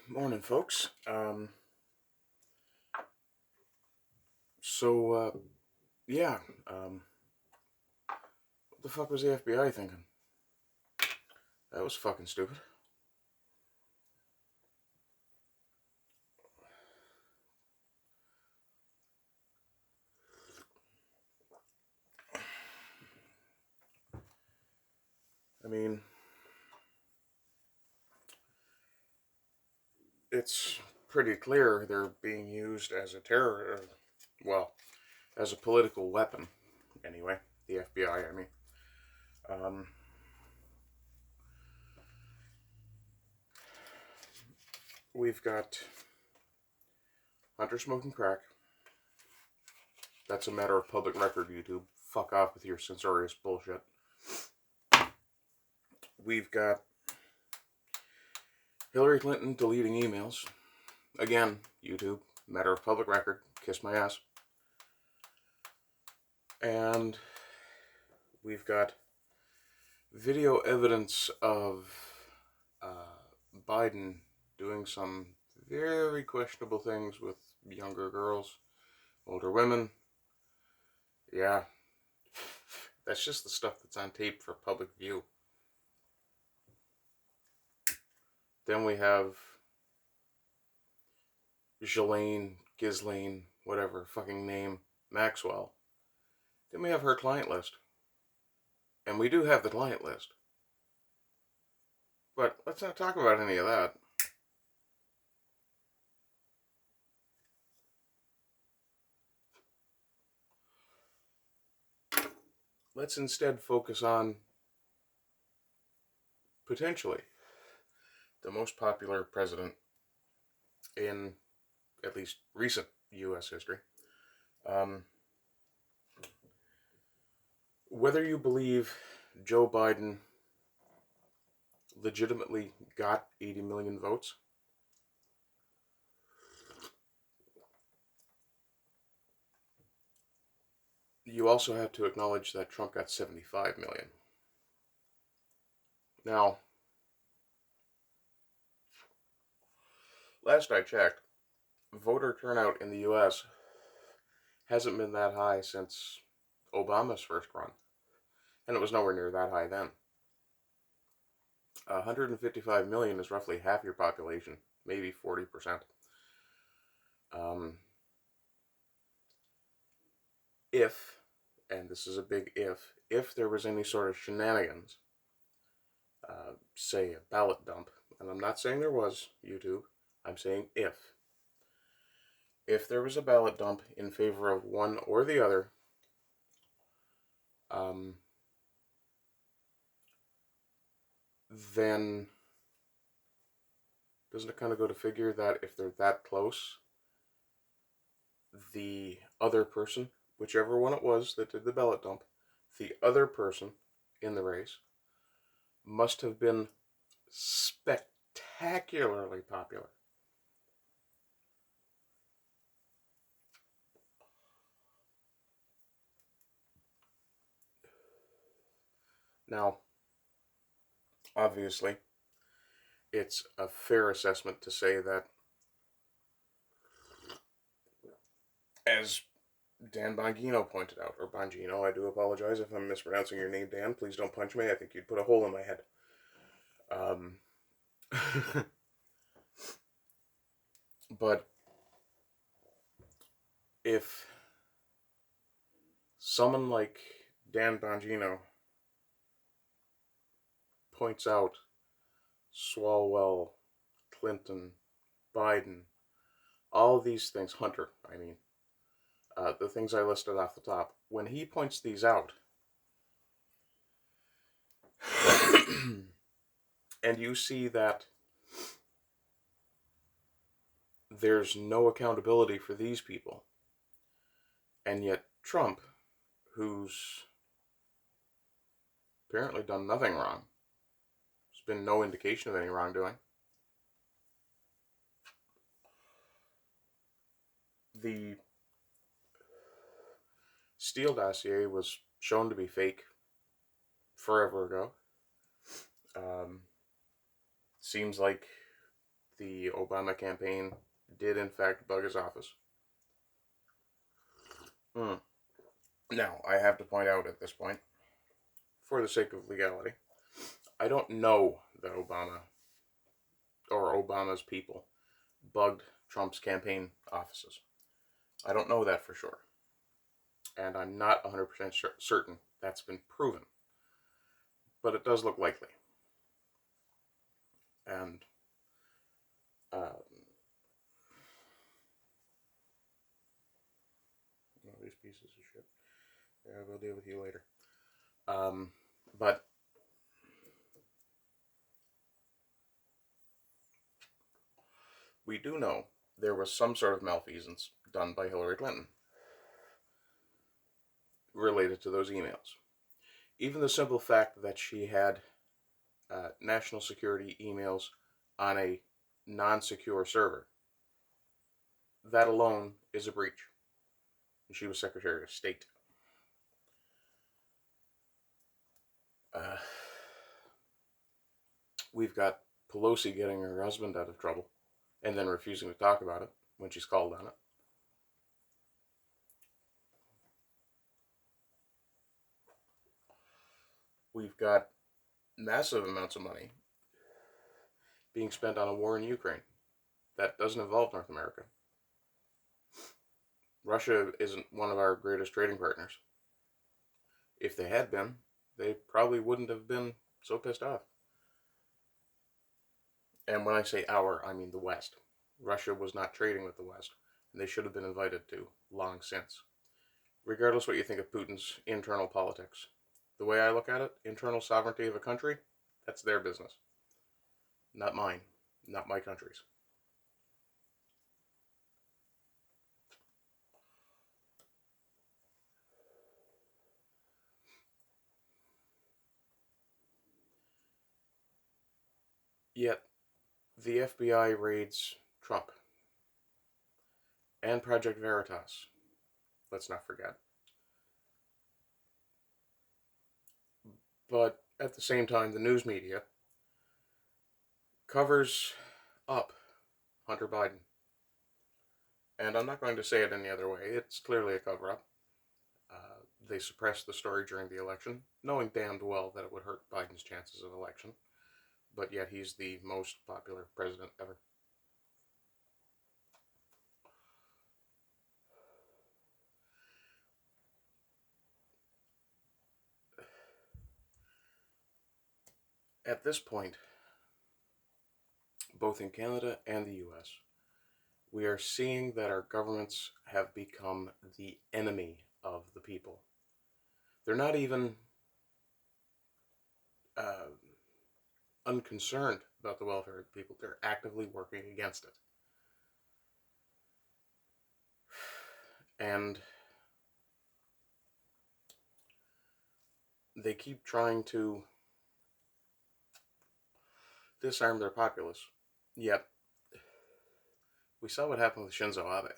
Morning, folks. So, yeah, what the fuck was the FBI thinking? That was fucking stupid. I mean, it's pretty clear they're being used as a well, as a political weapon, anyway. The FBI, I mean. Um, we've got Hunter smoking crack. That's a matter of public record, YouTube. Fuck off with your censorious bullshit. We've got Hillary Clinton deleting emails. Again, YouTube, matter of public record. Kiss my ass. And we've got video evidence of Biden doing some very questionable things with younger girls, older women. Yeah, that's just the stuff that's on tape for public view. Then we have Ghislaine, whatever fucking name, Maxwell. Then we have her client list. And we do have the client list. But let's not talk about any of that. Let's instead focus on, potentially, the most popular president in at least recent U.S. history. Whether you believe Joe Biden legitimately got 80 million votes, you also have to acknowledge that Trump got 75 million. Now, last I checked, voter turnout in the U.S. hasn't been that high since Obama's first run. And it was nowhere near that high then. 155 million is roughly half your population, maybe 40%. If, and this is a big if there was any sort of shenanigans, say a ballot dump, and I'm not saying there was, YouTube, I'm saying if there was a ballot dump in favor of one or the other, then doesn't it kind of go to figure that if they're that close, the other person, whichever one it was that did the ballot dump, the other person in the race must have been spectacularly popular. Now, obviously, it's a fair assessment to say that, as Dan Bongino pointed out, or Bongino, I do apologize if I'm mispronouncing your name, Dan. Please don't punch me. I think you'd put a hole in my head. But if someone like Dan Bongino points out Swalwell, Clinton, Biden, all these things, Hunter, I mean, the things I listed off the top, when he points these out, and you see that there's no accountability for these people, and yet Trump, who's apparently done nothing wrong, there's been no indication of any wrongdoing, the Steele dossier was shown to be fake forever ago. Seems like the Obama campaign did in fact bug his office. Now, I have to point out at this point, for the sake of legality, I don't know that Obama or Obama's people bugged Trump's campaign offices. I don't know that for sure. And I'm not 100% certain that's been proven. But it does look likely. And these pieces of shit. Yeah, we'll deal with you later. But we do know there was some sort of malfeasance done by Hillary Clinton related to those emails. Even the simple fact that she had national security emails on a non-secure server, that alone is a breach. And she was Secretary of State. We've got Pelosi getting her husband out of trouble and then refusing to talk about it when she's called on it. We've got massive amounts of money being spent on a war in Ukraine that doesn't involve North America. Russia isn't one of our greatest trading partners. If they had been, they probably wouldn't have been so pissed off. And when I say our, I mean the West. Russia was not trading with the West, and they should have been invited to long since. Regardless what you think of Putin's internal politics, the way I look at it, internal sovereignty of a country, that's their business. Not mine. Not my country's. Yet, the FBI raids Trump. And Project Veritas. Let's not forget. But at the same time, the news media covers up Hunter Biden. And I'm not going to say it any other way. It's clearly a cover-up. They suppressed the story during the election, knowing damned well that it would hurt Biden's chances of election. But yet he's the most popular president ever. At this point, both in Canada and the US, we are seeing that our governments have become the enemy of the people. They're not even unconcerned about the welfare of the people. They're actively working against it. And they keep trying to disarm their populace. Yet, we saw what happened with Shinzo Abe.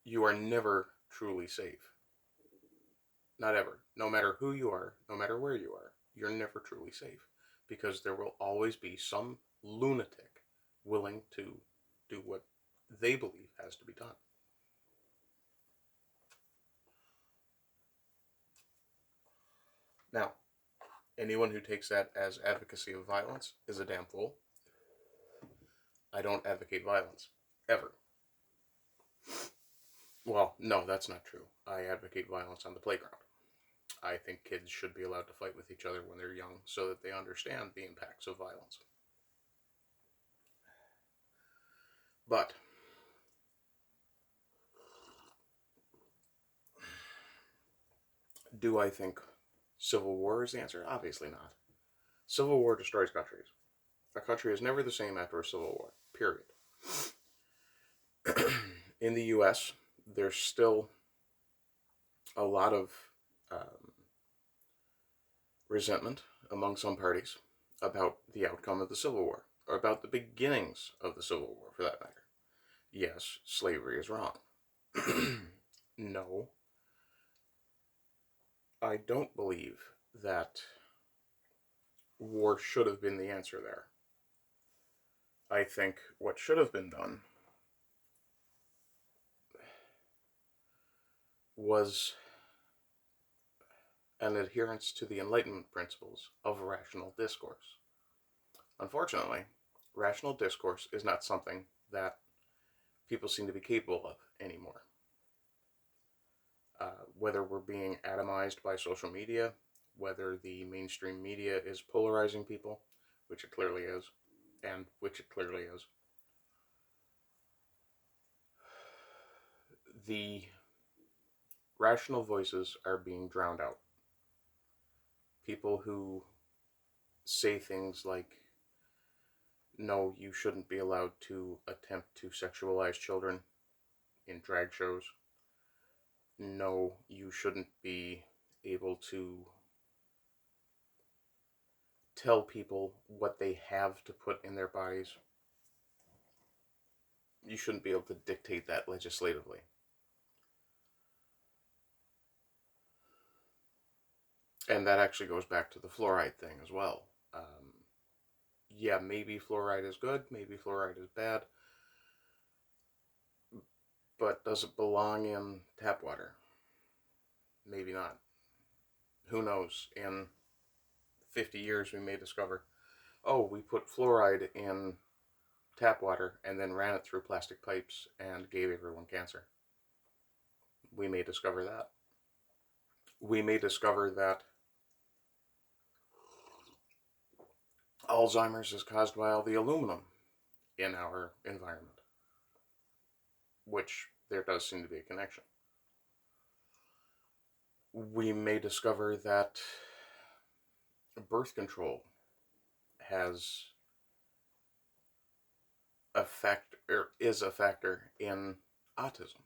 You are never truly safe. Not ever. No matter who you are, no matter where you are, you're never truly safe. Because there will always be some lunatic willing to do what they believe has to be done. Now, anyone who takes that as advocacy of violence is a damn fool. I don't advocate violence. Ever. Well, no, that's not true. I advocate violence on the playground. I think kids should be allowed to fight with each other when they're young so that they understand the impacts of violence. But do I think civil war is the answer? Obviously not. Civil war destroys countries. A country is never the same after a civil war. Period. In the US, there's still a lot of resentment among some parties about the outcome of the Civil War, or about the beginnings of the Civil War, for that matter. Yes, slavery is wrong. No. I don't believe that war should have been the answer there. I think what should have been done was an adherence to the Enlightenment principles of rational discourse. Unfortunately, rational discourse is not something that people seem to be capable of anymore. Whether we're being atomized by social media, whether the mainstream media is polarizing people, which it clearly is, and which it clearly is, the rational voices are being drowned out. People who say things like, no, you shouldn't be allowed to attempt to sexualize children in drag shows. No, you shouldn't be able to tell people what they have to put in their bodies. You shouldn't be able to dictate that legislatively. And that actually goes back to the fluoride thing as well. Yeah, maybe fluoride is good, maybe fluoride is bad, but does it belong in tap water? Maybe not. Who knows? In 50 years, we may discover, oh, we put fluoride in tap water and then ran it through plastic pipes and gave everyone cancer. We may discover that. We may discover that Alzheimer's is caused by all the aluminum in our environment, which there does seem to be a connection. We may discover that birth control has is a factor in autism.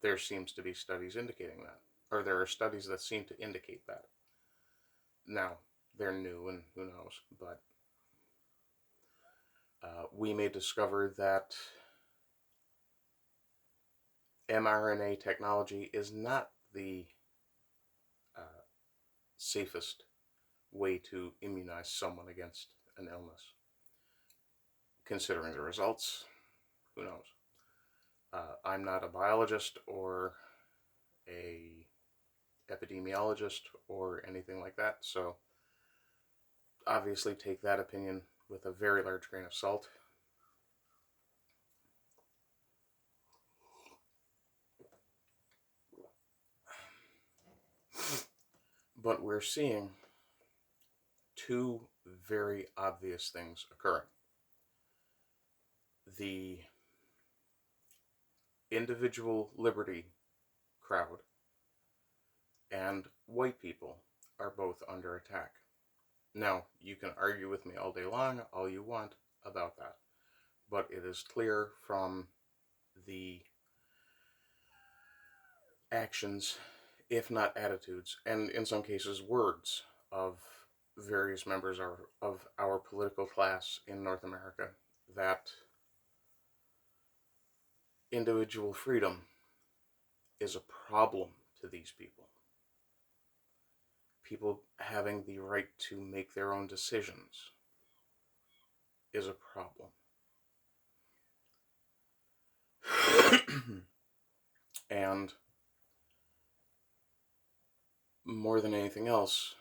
There seems to be studies indicating that, or there are studies that seem to indicate that. Now, they're new and who knows, but we may discover that mRNA technology is not the safest way to immunize someone against an illness. Considering the results, who knows? I'm not a biologist or a epidemiologist or anything like that, so obviously take that opinion with a very large grain of salt. But we're seeing two very obvious things occurring. The individual liberty crowd and white people are both under attack. Now, you can argue with me all day long, all you want about that, but it is clear from the actions, if not attitudes, and in some cases words, of various members of our political class in North America, that individual freedom is a problem to these people. People having the right to make their own decisions is a problem. And more than anything else,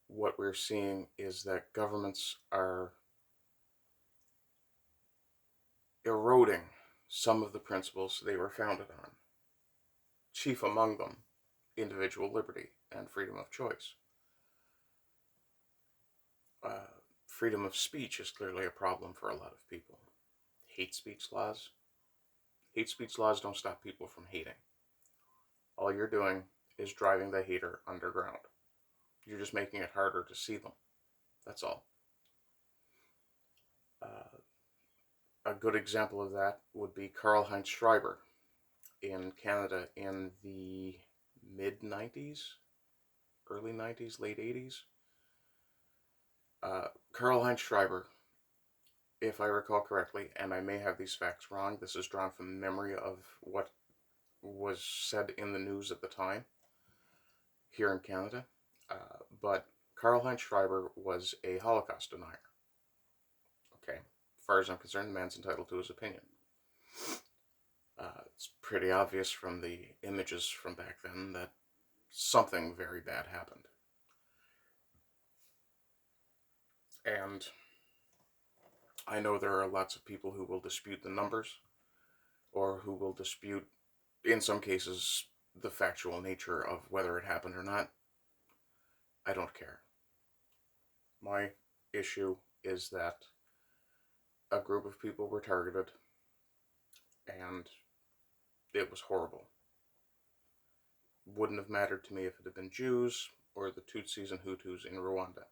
what we're seeing is that governments are eroding some of the principles they were founded on. Chief among them, individual liberty and freedom of choice. Freedom of speech is clearly a problem for a lot of people. Hate speech laws don't stop people from hating. All you're doing is driving the hater underground. You're just making it harder to see them. That's all. A good example of that would be Karlheinz Schreiber in Canada in the mid-90s, early 90s, late 80s. Karlheinz Schreiber, if I recall correctly, and I may have these facts wrong, this is drawn from memory of what was said in the news at the time here in Canada, but Karlheinz Schreiber was a Holocaust denier. Okay, as far as I'm concerned, the man's entitled to his opinion. It's pretty obvious from the images from back then that something very bad happened. And I know there are lots of people who will dispute the numbers, or who will dispute, in some cases, the factual nature of whether it happened or not. I don't care. My issue is that a group of people were targeted, and it was horrible. Wouldn't have mattered to me if it had been Jews or the Tutsis and Hutus in Rwanda.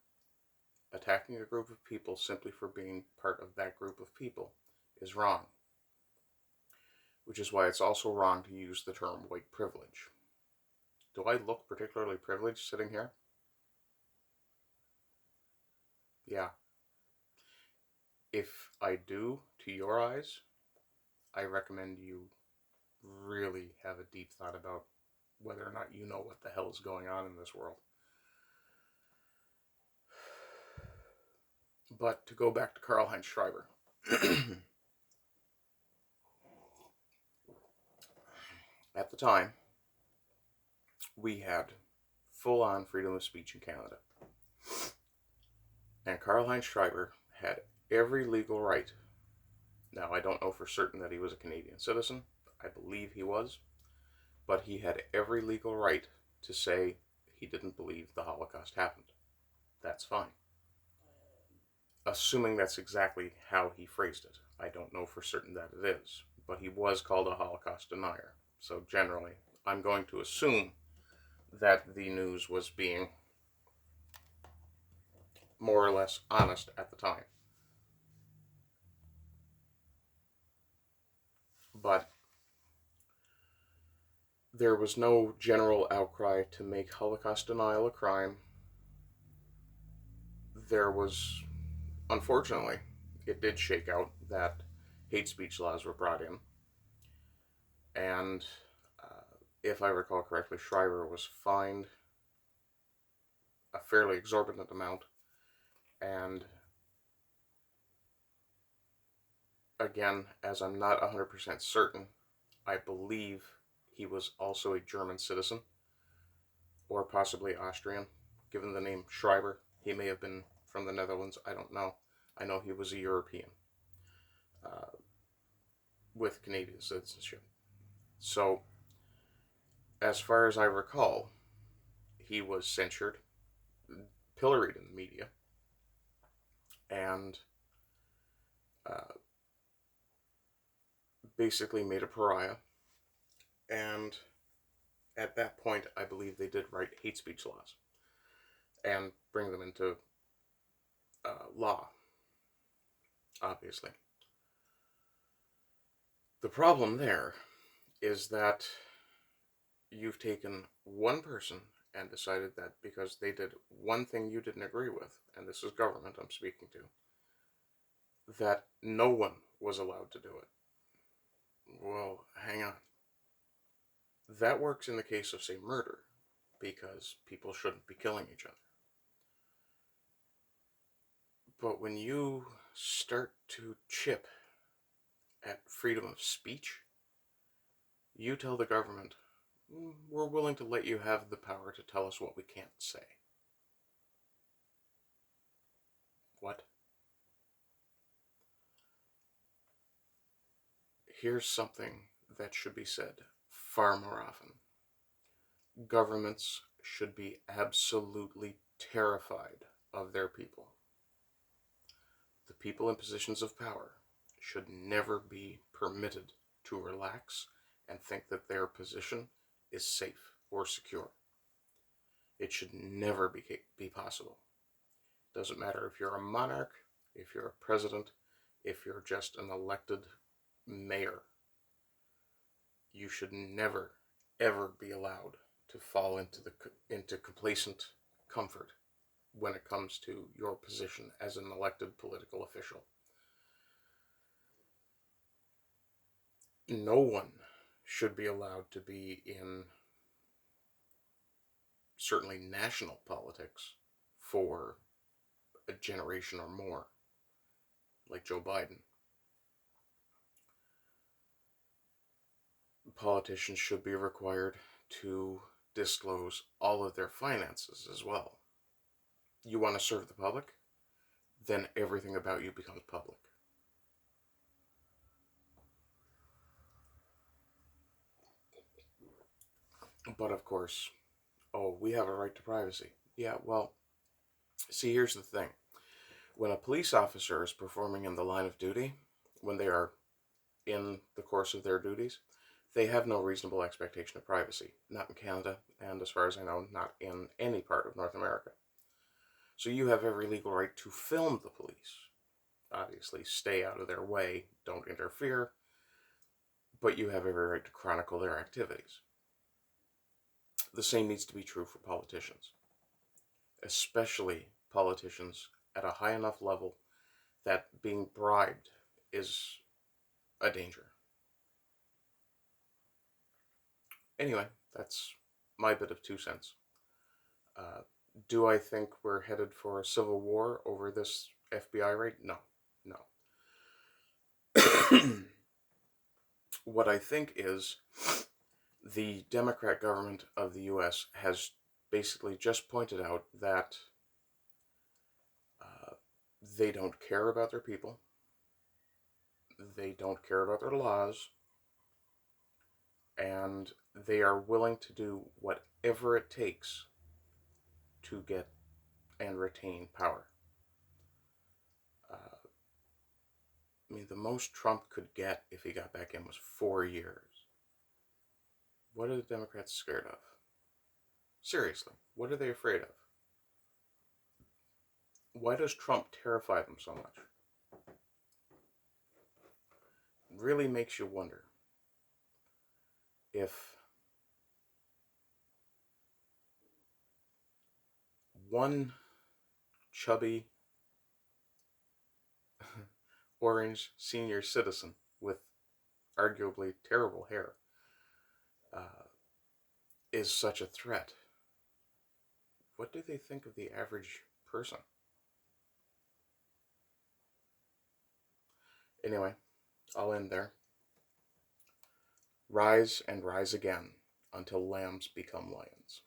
Attacking a group of people simply for being part of that group of people is wrong. Which is why it's also wrong to use the term white privilege. Do I look particularly privileged sitting here? Yeah. If I do, to your eyes, I recommend you really have a deep thought about whether or not you know what the hell is going on in this world. But to go back to Karlheinz Schreiber. At the time, we had full-on freedom of speech in Canada. And Karlheinz Schreiber had every legal right. Now, I don't know for certain that he was a Canadian citizen. I believe he was. But he had every legal right to say he didn't believe the Holocaust happened. That's fine. Assuming that's exactly how he phrased it. I don't know for certain that it is. But he was called a Holocaust denier. So generally, I'm going to assume that the news was being more or less honest at the time. But there was no general outcry to make Holocaust denial a crime. There was, unfortunately, it did shake out that hate speech laws were brought in. And if I recall correctly, Schreiber was fined a fairly exorbitant amount. And again, as I'm not 100% certain, I believe he was also a German citizen, or possibly Austrian, given the name Schreiber. He may have been from the Netherlands, I don't know. I know he was a European with Canadian citizenship. So, as far as I recall, he was censured, pilloried in the media, and basically made a pariah. And at that point, I believe they did write hate speech laws and bring them into law, obviously. The problem there is that you've taken one person and decided that because they did one thing you didn't agree with, and this is government I'm speaking to, that no one was allowed to do it. Well, hang on. That works in the case of, say, murder, because people shouldn't be killing each other. But when you start to chip at freedom of speech, you tell the government, we're willing to let you have the power to tell us what we can't say. What? Here's something that should be said far more often. Governments should be absolutely terrified of their people. The people in positions of power should never be permitted to relax and think that their position is safe or secure. It should never be possible. Doesn't matter if you're a monarch, if you're a president, if you're just an elected mayor. You should never, ever be allowed to fall into complacent comfort when it comes to your position as an elected political official. No one should be allowed to be in certainly national politics for a generation or more. like Joe Biden. Politicians should be required to disclose all of their finances as well. You want to serve the public? Then everything about you becomes public. But of course, oh, we have a right to privacy. Yeah, well, see, here's the thing. When a police officer is performing in the line of duty, when they are in the course of their duties, they have no reasonable expectation of privacy. Not in Canada, and as far as I know, not in any part of North America. So you have every legal right to film the police. Obviously, stay out of their way, don't interfere, but you have every right to chronicle their activities. The same needs to be true for politicians, especially politicians at a high enough level that being bribed is a danger. Anyway, that's my bit of 2 cents. Do I think we're headed for a civil war over this FBI raid? No, no. What I think is the Democrat government of the U.S. has basically just pointed out that they don't care about their people. They don't care about their laws. And they are willing to do whatever it takes to get and retain power. I mean, the most Trump could get if he got back in was 4 years. What are the Democrats scared of? Seriously, what are they afraid of? Why does Trump terrify them so much? It really makes you wonder if one chubby orange senior citizen with arguably terrible hair is such a threat. What do they think of the average person? Anyway, I'll end there. Rise and rise again until lambs become lions.